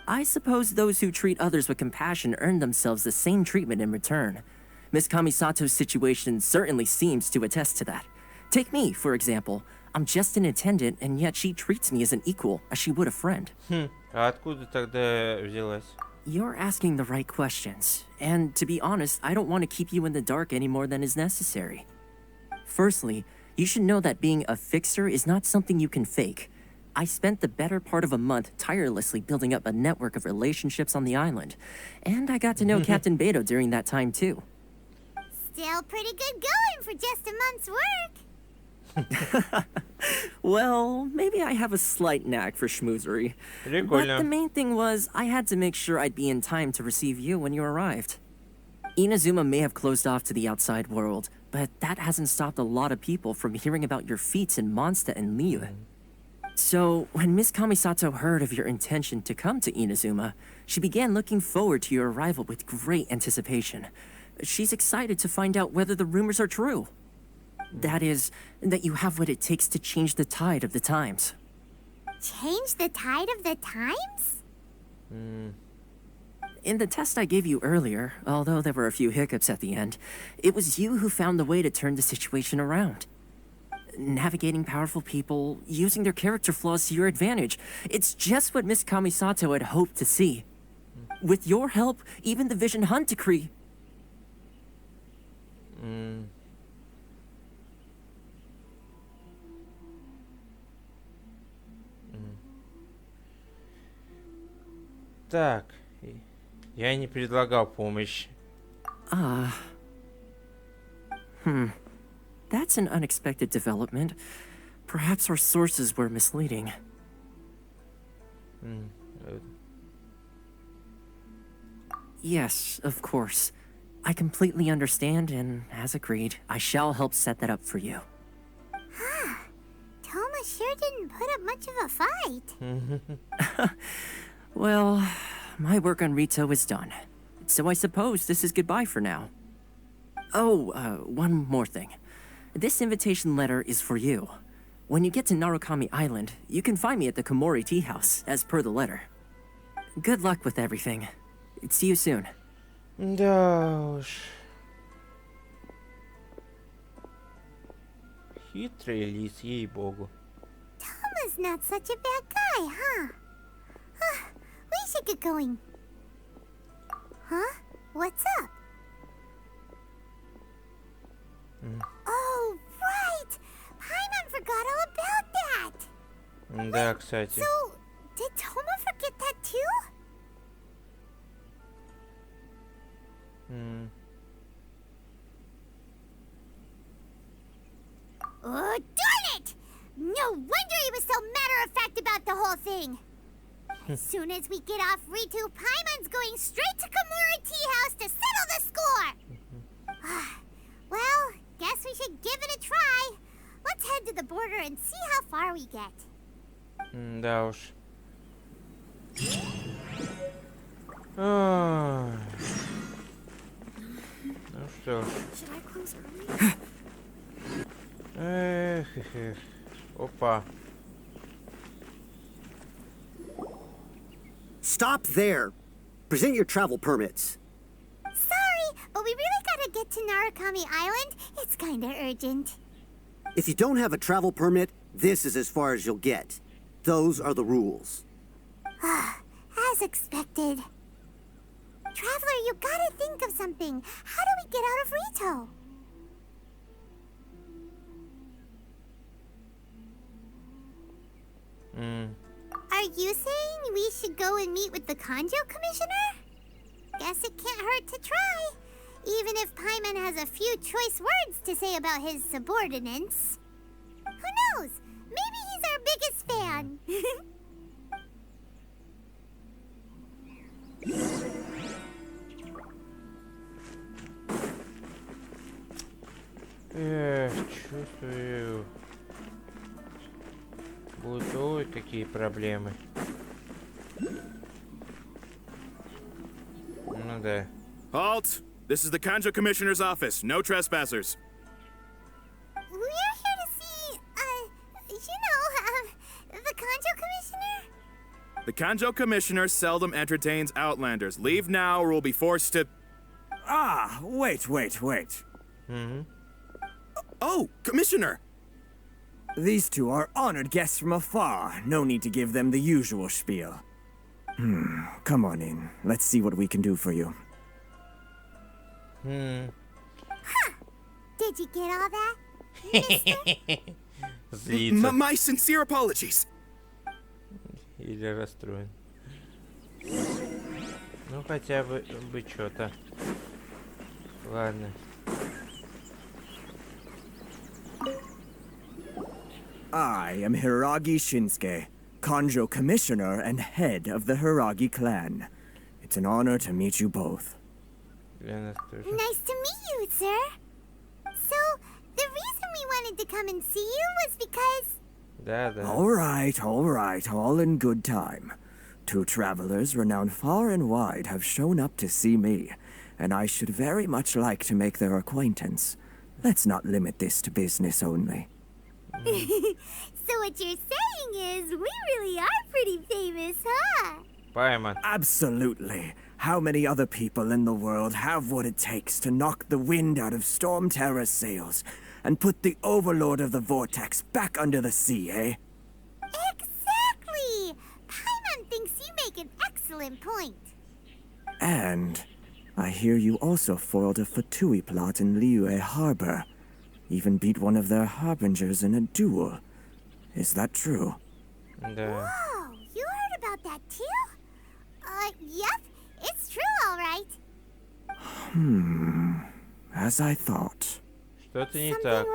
I suppose those who treat others with compassion earn themselves the same treatment in return. Miss Kamisato's situation certainly seems to attest to that. Take me, for example. I'm just an attendant, and yet she treats me as an equal, as she would a friend. А откуда тогда взялась? You're asking the right questions. And to be honest, I don't want to keep you in the dark any more than is necessary. Firstly, you should know that being a fixer is not something you can fake. I spent the better part of a month tirelessly building up a network of relationships on the island. And I got to know Captain Beto during that time too. Still pretty good going for just a month's work. Well, maybe I have a slight knack for schmoozery. But the main thing was, I had to make sure I'd be in time to receive you when you arrived. Inazuma may have closed off to the outside world, but that hasn't stopped a lot of people from hearing about your feats in Mondstadt and Liyue. So, when Miss Kamisato heard of your intention to come to Inazuma, she began looking forward to your arrival with great anticipation. She's excited to find out whether the rumors are true. That is, that you have what it takes to change the tide of the times. Change the tide of the times? In the test I gave you earlier, although there were a few hiccups at the end, it was you who found the way to turn the situation around. Navigating powerful people, using their character flaws to your advantage. It's just what Miss Kamisato had hoped to see. With your help, even the Vision Hunt decree... Так, я не предлагал помощь. That's an unexpected development. Perhaps our sources were misleading. Yes, of course. I completely understand, and as agreed, I shall help set that up for you. Toma sure didn't put up much of a fight. Well, my work on Rito is done. So I suppose this is goodbye for now. Oh, one more thing. This invitation letter is for you. When you get to Narukami Island, you can find me at the Komori Tea House, as per the letter. Good luck with everything. See you soon. Да уж. Хитрый лис, ей-богу. Toma's not such a bad guy, huh? We should get going. Huh? What's up? Oh, right! Paimon forgot all about that! Да, кстати. So, did Toma forget that too? Oh, darn it! No wonder he was so matter-of-fact about the whole thing. As soon as we get off Ritu, Paimon's going straight to Kimura Tea House to settle the score. Well, guess we should give it a try. Let's head to the border and see how far we get. Да уж. Ой. Ну что ж. Should I close early? Эх, эх, эх. Опа. Stop there. Present your travel permits. Sorry, but we really gotta get to Narukami Island. It's kinda urgent. If you don't have a travel permit, this is as far as you'll get. Those are the rules. As expected. Traveler, you gotta think of something. How do we get out of Rito? Are you saying we should go and meet with the Kanjo Commissioner? Guess it can't hurt to try. Even if Paimon has a few choice words to say about his subordinates. Who knows? Maybe he's our biggest fan. Эх, чувствую. Будут ой, какие проблемы. Ну да. Halt! This is the Kanjo Commissioner's office. No trespassers. We're here to see, the Kanjo Commissioner? The Kanjo Commissioner seldom entertains Outlanders. Leave now or we'll be forced to... Ah, wait. Oh, Commissioner! These two are honored guests from afar. No need to give them the usual spiel. Come on in. Let's see what we can do for you. Did you get all that? Злится. My sincere apologies. Или расстроен. Ну хотя бы что-то. Ладно. I am Hiragi Shinsuke, Kanjo Commissioner and head of the Hiragi clan. It's an honor to meet you both. Для нас тоже. Nice to meet you, sir. So, the reason we wanted to come and see you was because... Да. All right, all in good time. Two travelers renowned far and wide have shown up to see me, and I should very much like to make their acquaintance. Let's not limit this to business only. So what you're saying is, we really are pretty famous, huh? Paimon. Absolutely. How many other people in the world have what it takes to knock the wind out of Storm Terror's sails and put the Overlord of the Vortex back under the sea, eh? Exactly! Paimon thinks you make an excellent point. And I hear you also foiled a Fatui plot in Liyue Harbor. Even beat one of their harbingers in a duel. Is that true? Да. Whoa, you heard about that too? Yep, it's true, all right. As I thought. Что-то не Something так.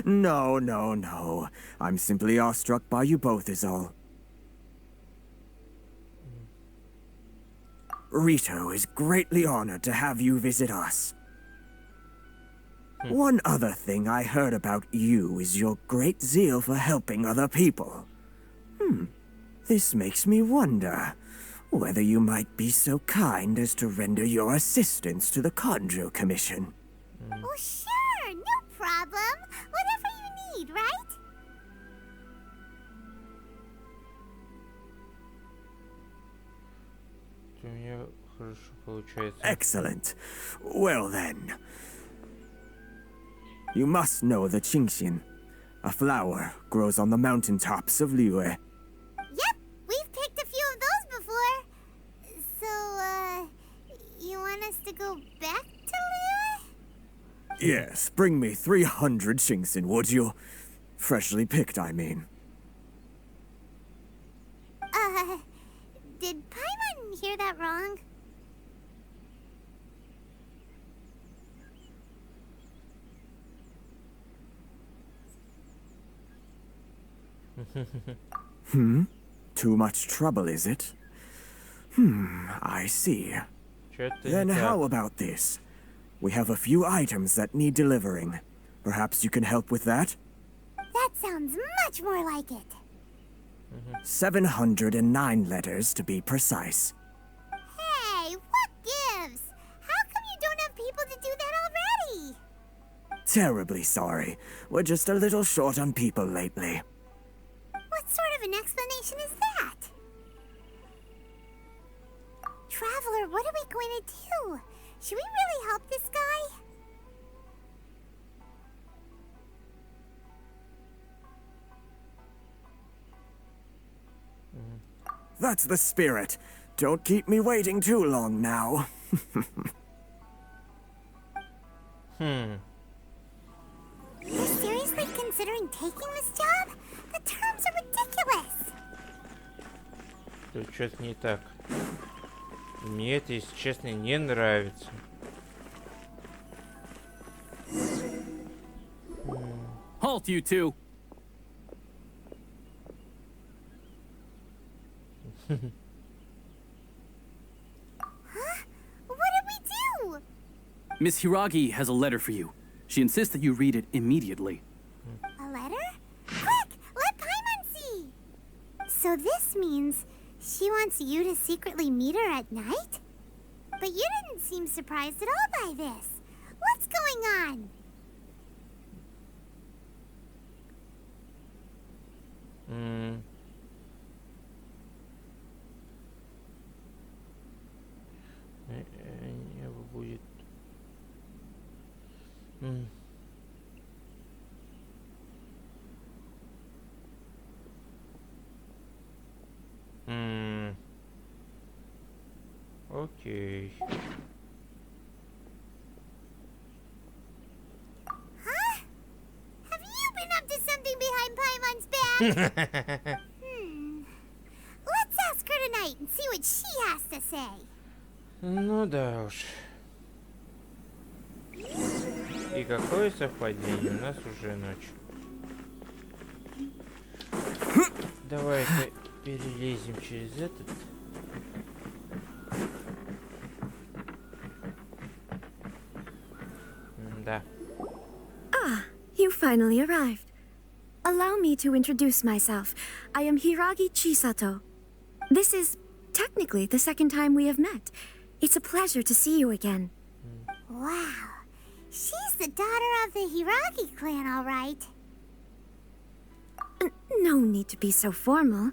wrong? No. I'm simply awestruck by you both is all. Rito is greatly honored to have you visit us. One other thing I heard about you is your great zeal for helping other people. This makes me wonder whether you might be so kind as to render your assistance to the Kanjo Commission. Oh, sure, no problem. Whatever you need, right? У меня хорошо получается. Excellent. Well then. You must know the Qingxin. A flower grows on the mountaintops of Liyue. Yep, we've picked a few of those before. So, you want us to go back to Liyue? Yes, bring me 300 Qingxin, would you? Freshly picked, I mean. Did Paimon hear that wrong? Too much trouble, is it? I see. Чё-то Then не how так. about this? We have a few items that need delivering. Perhaps you can help with that? That sounds much more like it. 709 letters, to be precise. Hey, what gives? How come you don't have people to do that already? Terribly sorry. We're just a little short on people lately. What sort of an explanation is that? Traveler, what are we going to do? Should we really help this guy? That's the spirit. Don't keep me waiting too long now. You're seriously considering taking this job? The terms are ridiculous. Тут что-то не так. Мне это, если честно, не нравится. Halt, you two! What did we do? Miss Hiragi has a letter for you. She insists that you read it immediately. A letter? Quick, let Paimon see. So this means she wants you to secretly meet her at night? But you didn't seem surprised at all by this. What's going on? Небо будет. Окей. Huh? Have you been up to something behind Paimon's back? Let's ask her tonight and see what she has to say. Ну да уж. И какое совпадение, у нас уже ночь. Давай-ка перелезем через этот. Да. Ah, you finally arrived. Allow me to introduce myself. I am Hiragi Chisato. This is technically the second time we have met. It's a pleasure to see you again. Wow. She's the daughter of the Hiragi clan, all right. No need to be so formal.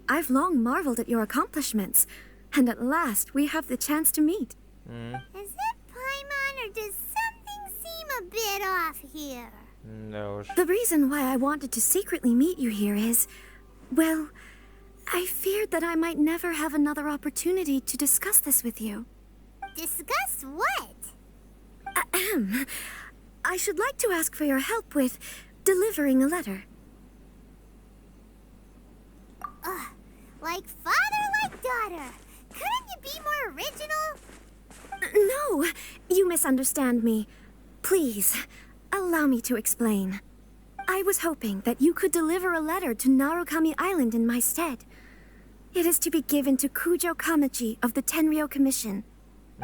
I've long marveled at your accomplishments, and at last we have the chance to meet. Is it Paimon or does something seem a bit off here? Да уж. The reason why I wanted to secretly meet you here is, well, I feared that I might never have another opportunity to discuss this with you. Discuss what? Ahem. I should like to ask for your help with delivering a letter. Like father, like daughter. Couldn't you be more original? No, you misunderstand me. Please, allow me to explain. I was hoping that you could deliver a letter to Narukami Island in my stead. It is to be given to Kujo Kamachi of the Tenryou Commission.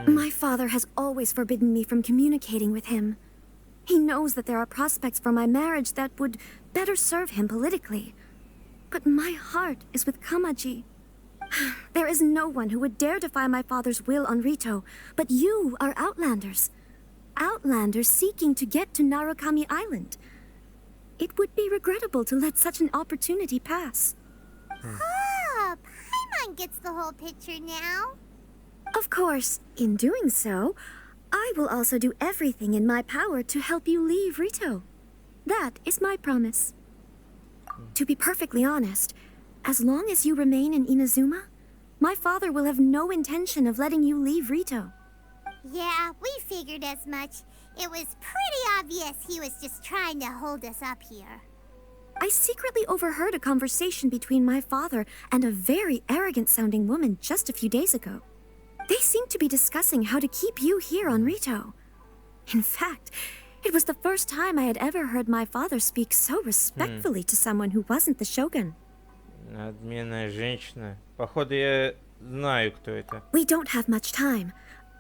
My father has always forbidden me from communicating with him. He knows that there are prospects for my marriage that would better serve him politically. But my heart is with Kamaji. There is no one who would dare defy my father's will on Rito, but you are Outlanders. Outlanders seeking to get to Narukami Island. It would be regrettable to let such an opportunity pass. Oh, Paimon gets the whole picture now. Of course, in doing so, I will also do everything in my power to help you leave Rito. That is my promise. To be perfectly honest, as long as you remain in Inazuma, my father will have no intention of letting you leave Rito. Yeah, we figured as much. It was pretty obvious he was just trying to hold us up here. I secretly overheard a conversation between my father and a very arrogant-sounding woman just a few days ago. They seemed to be discussing how to keep you here on Rito. In fact, It was the first time I had ever heard my father speak so respectfully to someone who wasn't the shogun. Надменная женщина. Походу, я знаю, кто это. We don't have much time.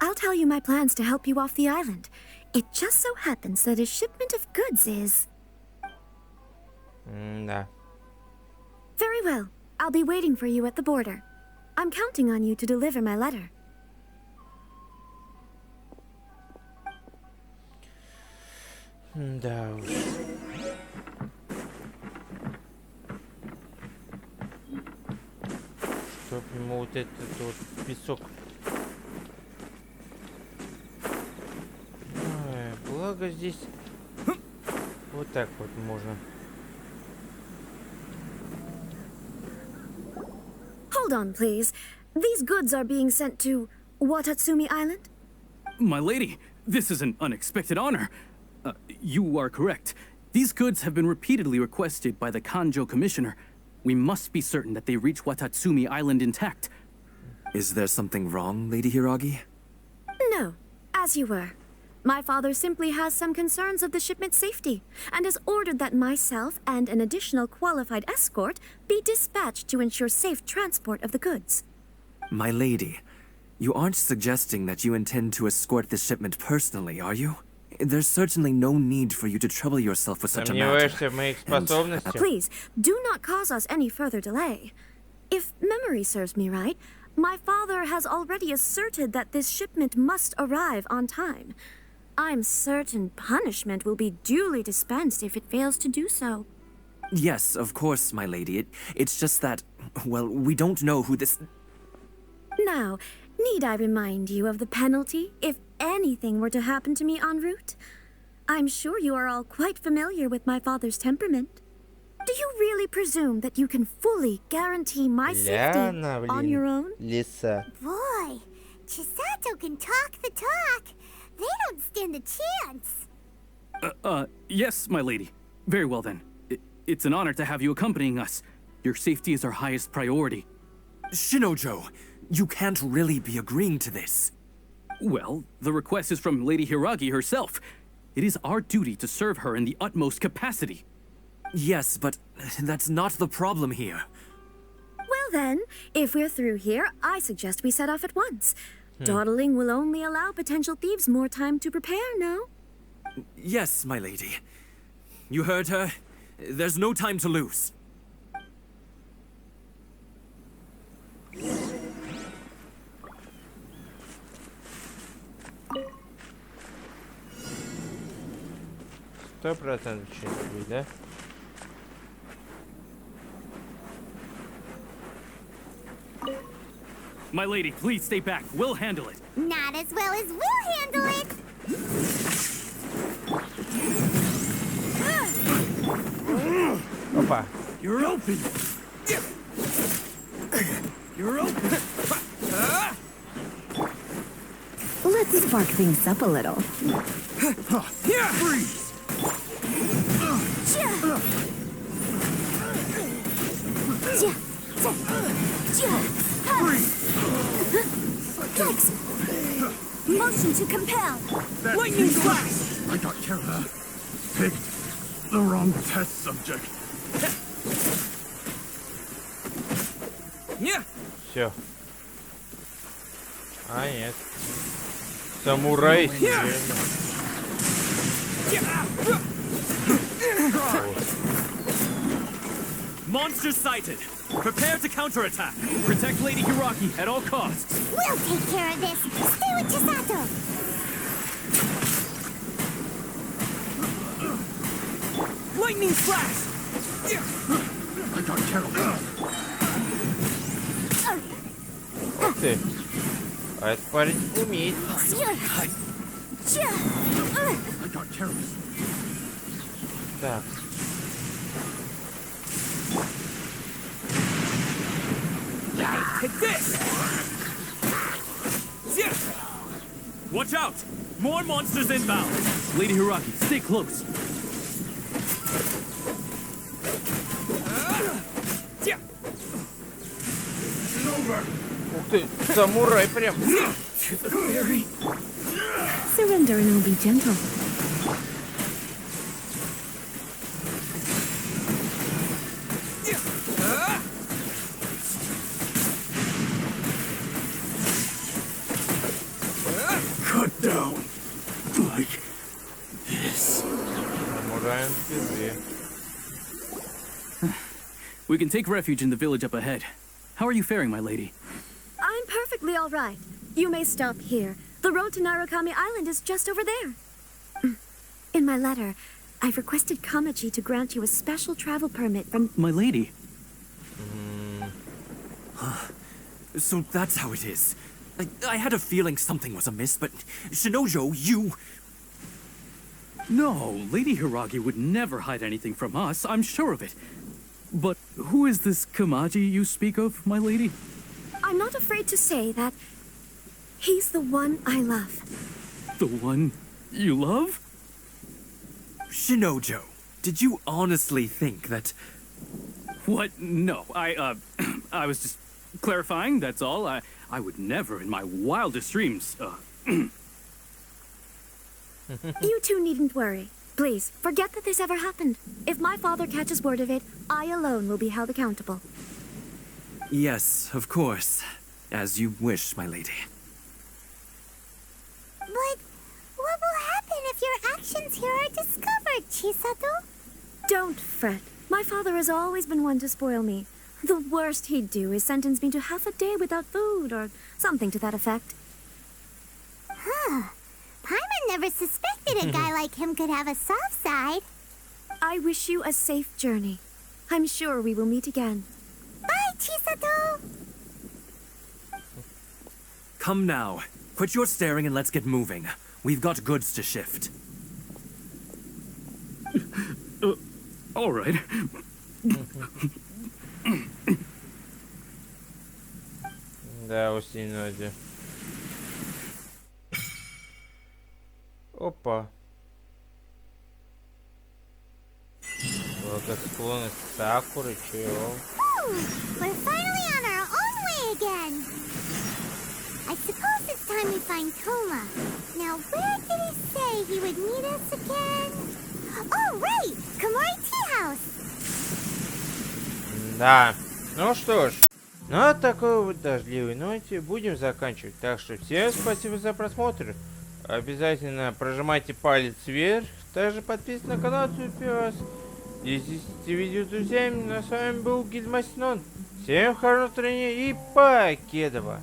I'll tell you my plans to help you off the island. It just so happens that a shipment of goods is... Да. Very well. I'll be waiting for you at the border. I'm counting on you to deliver my letter. Да уж. Чтоб ему вот этот вот песок. Ой, благо здесь вот так вот можно. Hold on, please. These goods are being sent to Watatsumi Island? My lady, this is an unexpected honor. You are correct. These goods have been repeatedly requested by the Kanjo Commissioner. We must be certain that they reach Watatsumi Island intact. Is there something wrong, Lady Hiragi? No, as you were. My father simply has some concerns of the shipment's safety, and has ordered that myself and an additional qualified escort be dispatched to ensure safe transport of the goods. My lady, you aren't suggesting that you intend to escort this shipment personally, are you? There's certainly no need for you to trouble yourself with such a matter. Сомневаешься в моих способностях? Please, do not cause us any further delay. If memory serves me right, my father has already asserted that this shipment must arrive on time. I'm certain punishment will be duly dispensed if it fails to do so. Yes, of course, my lady. It's just that, well, we don't know who this... Now, need I remind you of the penalty if anything were to happen to me en route? I'm sure you are all quite familiar with my father's temperament. Do you really presume that you can fully guarantee my safety on your own? Лиса. Boy, Chisato can talk the talk. They don't stand a chance. Yes, my lady. Very well then. It's an honor to have you accompanying us. Your safety is our highest priority. Shinojo, you can't really be agreeing to this. Well, the request is from Lady Hiragi herself. It is our duty to serve her in the utmost capacity. Yes, but that's not the problem here. Well then, if we're through here, I suggest we set off at once. Dawdling will only allow potential thieves more time to prepare, no? Yes, my lady. You heard her. There's no time to lose. %% что-нибудь, да? My lady, please stay back. We'll handle it. Not as well as we'll handle it. Опа. You're open. You're open. Let's spark things up a little. Freeze. Flex. Motion to compel. Lightning flash. I got Kara. Picked the wrong test subject. Yeah. Все. А, нет. Самурай серия. Monster sighted. Prepare to counterattack. Protect Lady Hiragi at all costs. We'll take care of this. Stay with Chisato. Lightning flash. I got Kara. Ух ты. А этот парень умеет. I got Kara. Так. Take this! Watch out! More monsters inbound! Lady Hiragi, stay close. Ух ты, самурай прям. Surrender and will be gentle. продолжаем впервые. We can take refuge in the village up ahead. How are you faring, my lady? I'm perfectly all right. You may stop here. The road to Narukami Island is just over there. In my letter, I've requested Kamachi to grant you a special travel permit from... My lady. So that's how it is. I had a feeling something was amiss, but Shinojo, you... No, Lady Hiragi would never hide anything from us, I'm sure of it. But who is this Kamaji you speak of, my lady? I'm not afraid to say that he's the one I love. The one you love? Shinojo, did you honestly think that... What? No, I was just clarifying, that's all. I would never in my wildest dreams, You two needn't worry. Please, forget that this ever happened. If my father catches word of it, I alone will be held accountable. Yes, of course. As you wish, my lady. But what will happen if your actions here are discovered, Chisato? Don't fret. My father has always been one to spoil me. The worst he'd do is sentence me to half a day without food or something to that effect. Huh. Paimon never suspected a guy like him could have a soft side. I wish you a safe journey. I'm sure we will meet again. Bye, Chisato! Come now. Quit your staring and let's get moving. We've got goods to shift. All right. Да, ноги. Опа. Благосклонность Сакуры, чего? We're finally on our own way again. I suppose it's time we find Toma. Now, where did he say he would meet us again? Oh, right! Komori Tea House. Да. Ну что ж. На такой вот дождливой ноте будем заканчивать. Так что всем спасибо за просмотр. Обязательно прожимайте палец вверх. Также подписывайтесь на канал, вас. Делитесь видео с друзьями. Ну, а с вами был Гильдия. Всем хорошего настроения и покедова.